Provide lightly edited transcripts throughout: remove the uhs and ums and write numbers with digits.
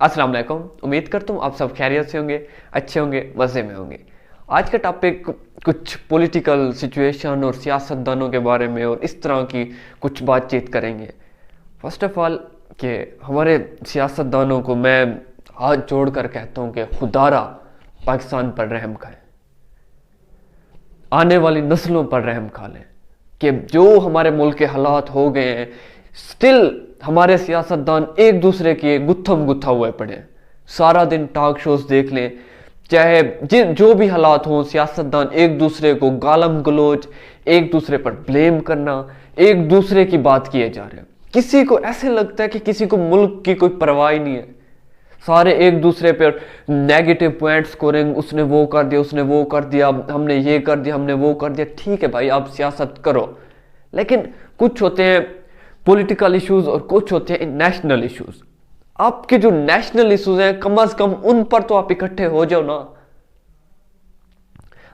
अस्सलाम वालेकुम। उम्मीद करता हूँ आप सब खैरियत से होंगे, अच्छे होंगे, मज़े में होंगे। आज का टॉपिक कुछ पॉलिटिकल सिचुएशन और सियासतदानों के बारे में और इस तरह की कुछ बातचीत करेंगे। फर्स्ट ऑफ ऑल कि हमारे सियासतदानों को मैं हाथ जोड़ कर कहता हूँ कि खुदारा पाकिस्तान पर रहम खाएं, आने वाली नस्लों पर रहम खा लें कि जो हमारे मुल्क के हालात हो गए हैं, स्टिल हमारे सियासतदान एक दूसरे के गुत्थम गुत्था हुए पड़े हैं। सारा दिन टॉक शोज देख लें, चाहे जो भी हालात हों, सियासतदान एक दूसरे को गालम गलोच, एक दूसरे पर ब्लेम करना, एक दूसरे की बात किए जा रहे हैं। किसी को ऐसे लगता है कि किसी को मुल्क की कोई परवाह ही नहीं है। सारे एक दूसरे पर नेगेटिव पॉइंट स्कोरिंग, उसने वो कर दिया, उसने वो कर दिया, हमने ये कर दिया, हमने वो कर दिया। ठीक है भाई, आप सियासत करो, लेकिन कुछ होते हैं पॉलिटिकल इश्यूज और कुछ होते हैं नेशनल इश्यूज। आपके जो नेशनल इश्यूज हैं, कम से कम उन पर तो आप इकट्ठे हो जाओ ना।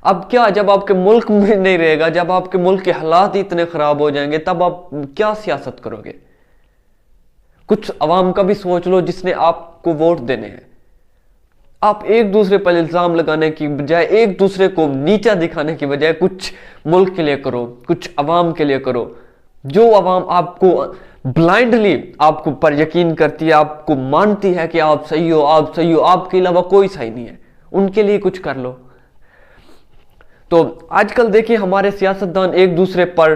अब क्या, जब आपके मुल्क में नहीं रहेगा, जब आपके मुल्क के हालात ही इतने खराब हो जाएंगे, तब आप क्या सियासत करोगे? कुछ अवाम का भी सोच लो जिसने आपको वोट देने हैं। आप एक दूसरे पर इल्जाम लगाने की बजाय, एक दूसरे को नीचा दिखाने की बजाय कुछ मुल्क के लिए करो, कुछ अवाम के लिए करो। जो अवाम आपको ब्लाइंडली आपको पर यकीन करती है, आपको मानती है कि आप सही हो, आप सही हो, आपके अलावा कोई सही नहीं है, उनके लिए कुछ कर लो। तो आजकल देखिए हमारे सियासतदान एक दूसरे पर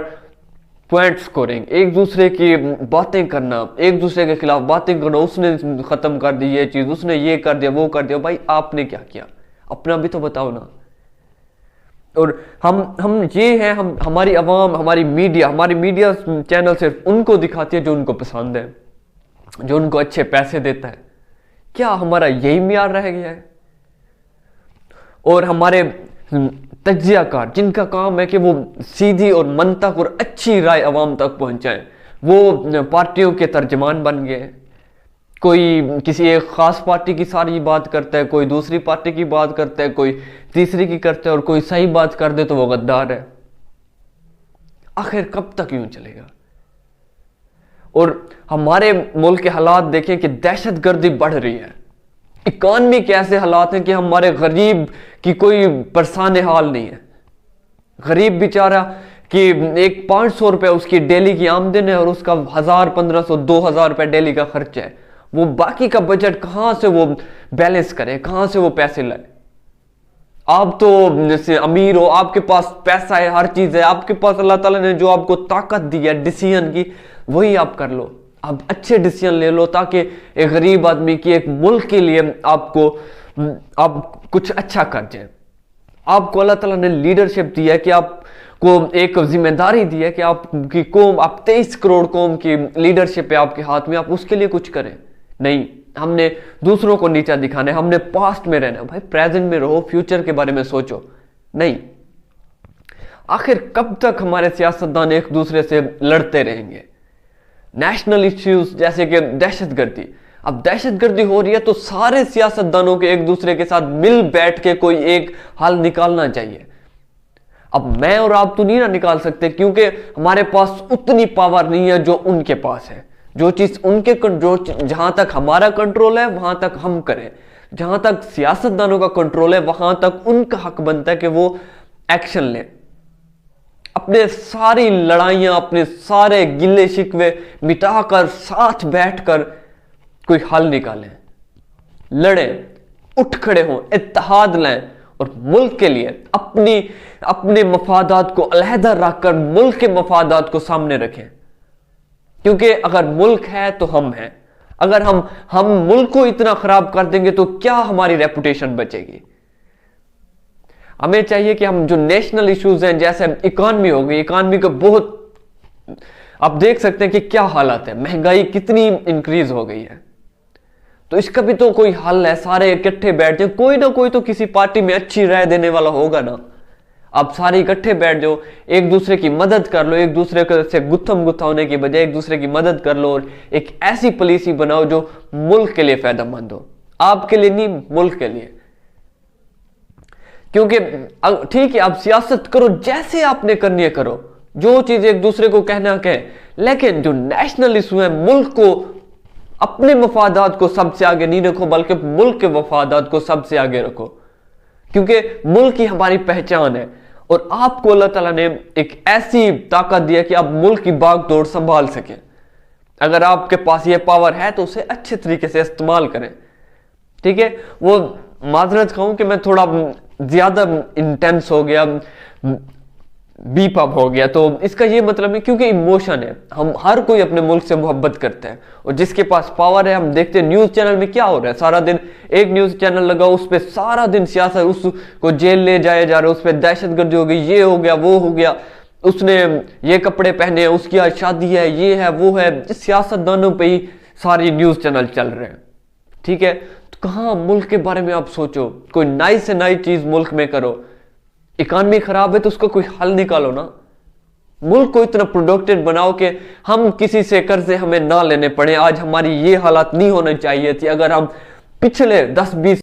पॉइंट स्कोरिंग, एक दूसरे की बातें करना, एक दूसरे के खिलाफ बातें करना, उसने खत्म कर दी ये चीज, उसने ये कर दिया, वो कर दिया। भाई आपने क्या किया? अपना भी तो बताओ ना। और हम ये हैं, हमारी आवाम, हमारी मीडिया चैनल सिर्फ उनको दिखाती है जो उनको पसंद है, जो उनको अच्छे पैसे देता है। क्या हमारा यही मियार रह गया है? और हमारे तज्जियाकार जिनका काम है कि वो सीधी और मंतक और अच्छी राय अवाम तक पहुंचाएं, वो पार्टियों के तर्जमान बन गए। कोई किसी एक खास पार्टी की सारी बात करता है, कोई दूसरी पार्टी की बात करता है, कोई तीसरी की करता है, और कोई सही बात कर दे तो वो गद्दार है। आखिर कब तक यूं चलेगा? और हमारे मुल्क के हालात देखें कि दहशतगर्दी बढ़ रही है। इकॉनमी के ऐसे हालात हैं कि हमारे गरीब की कोई परेशान हाल नहीं है। गरीब बेचारा कि एक 500 रुपए उसकी डेली की आमदन है और उसका 1000, 1500, 2000 रुपए डेली का खर्च है। वो बाकी का बजट कहां से वो बैलेंस करे, कहां से वो पैसे लाए? आप तो जैसे अमीर हो, आपके पास पैसा है, हर चीज है आपके पास, अल्लाह ताला ने जो आपको ताकत दी है डिसीजन की, वही आप कर लो। आप अच्छे डिसीजन ले लो ताकि एक गरीब आदमी की, एक मुल्क के लिए आप कुछ अच्छा कर जाए। आपको अल्लाह ताला ने लीडरशिप दी है कि आपको एक जिम्मेदारी दी है कि आपकी कौम, आप 23 करोड़ कौम की लीडरशिप है आपके हाथ में, आप उसके लिए कुछ करें। नहीं, हमने दूसरों को नीचा दिखाना है, हमने पास्ट में रहना। भाई प्रेजेंट में रहो, फ्यूचर के बारे में सोचो। नहीं, आखिर कब तक हमारे सियासतदान एक दूसरे से लड़ते रहेंगे? नेशनल इश्यूज जैसे कि दहशतगर्दी, अब दहशतगर्दी हो रही है तो सारे सियासतदानों के एक दूसरे के साथ मिल बैठ के कोई एक हल निकालना चाहिए। अब मैं और आप तो नहीं ना निकाल सकते, क्योंकि हमारे पास उतनी पावर नहीं है जो उनके पास है। जो चीज उनके जहां तक हमारा कंट्रोल है वहां तक हम करें, जहां तक सियासतदानों का कंट्रोल है वहां तक उनका हक बनता है कि वो एक्शन लें, अपने सारी लड़ाइयां, अपने सारे गिले शिकवे मिटाकर साथ बैठकर कोई हल निकालें, लड़ें, उठ खड़े हों, इत्तेहाद लाएं और मुल्क के लिए अपने मफादात को अलहदा रखकर मुल्क के मफादात को सामने रखें। क्योंकि अगर मुल्क है तो हम हैं। अगर हम मुल्क को इतना खराब कर देंगे तो क्या हमारी रेपुटेशन बचेगी? हमें चाहिए कि हम जो नेशनल इश्यूज हैं, जैसे इकॉनमी हो गई, इकॉनमी का बहुत आप देख सकते हैं कि क्या हालात है, महंगाई कितनी इंक्रीज हो गई है। तो इसका भी तो कोई हल है। सारे इकट्ठे बैठ जाए, कोई ना कोई तो किसी पार्टी में अच्छी राय देने वाला होगा ना। आप सारे इकट्ठे बैठ जाओ, एक दूसरे की मदद कर लो, एक दूसरे से गुत्थम गुत्था होने की बजाय एक दूसरे की मदद कर लो, और एक ऐसी पॉलिसी बनाओ जो मुल्क के लिए फायदेमंद हो, आपके लिए नहीं, मुल्क के लिए। क्योंकि ठीक है, आप सियासत करो जैसे आपने करनी है करो, जो चीज एक दूसरे को कहना कहे, लेकिन जो नेशनल इशू है, मुल्क को अपने मफादात को सबसे आगे नहीं रखो, बल्कि मुल्क के मफादात को सबसे आगे रखो, क्योंकि मुल्क ही हमारी पहचान है। और आपको अल्लाह ताला ने एक ऐसी ताकत दी है कि आप मुल्क की बाग दौड़ संभाल सकें। अगर आपके पास ये पावर है तो उसे अच्छे तरीके से इस्तेमाल करें, ठीक है। वो माजरत कहूं कि मैं थोड़ा ज्यादा इंटेंस हो गया, बीप अप हो गया, तो इसका ये मतलब है क्योंकि इमोशन है, हम हर कोई अपने मुल्क से मोहब्बत करते हैं। और जिसके पास पावर है, हम देखते हैं न्यूज चैनल में क्या हो रहा है, सारा दिन एक न्यूज चैनल लगा, उस पर सारा दिन सियासत, उसको जेल ले जाया जा रहा है, उस पर दहशतगर्दी हो गई, ये हो गया, वो हो गया, उसने ये कपड़े पहने हैं, उसकी आज शादी है, ये है, वो है, सियासतदानों पे ही सारी न्यूज चैनल चल रहे हैं, ठीक है। तो कहाँ मुल्क के बारे में आप सोचो, कोई नई से नई चीज मुल्क में करो। इकॉनमी खराब है तो उसका कोई हल निकालो ना, मुल्क को इतना प्रोडक्टिव बनाओ कि हम किसी से कर्जे हमें ना लेने पड़े। आज हमारी ये हालत नहीं होनी चाहिए थी। अगर हम पिछले 10-20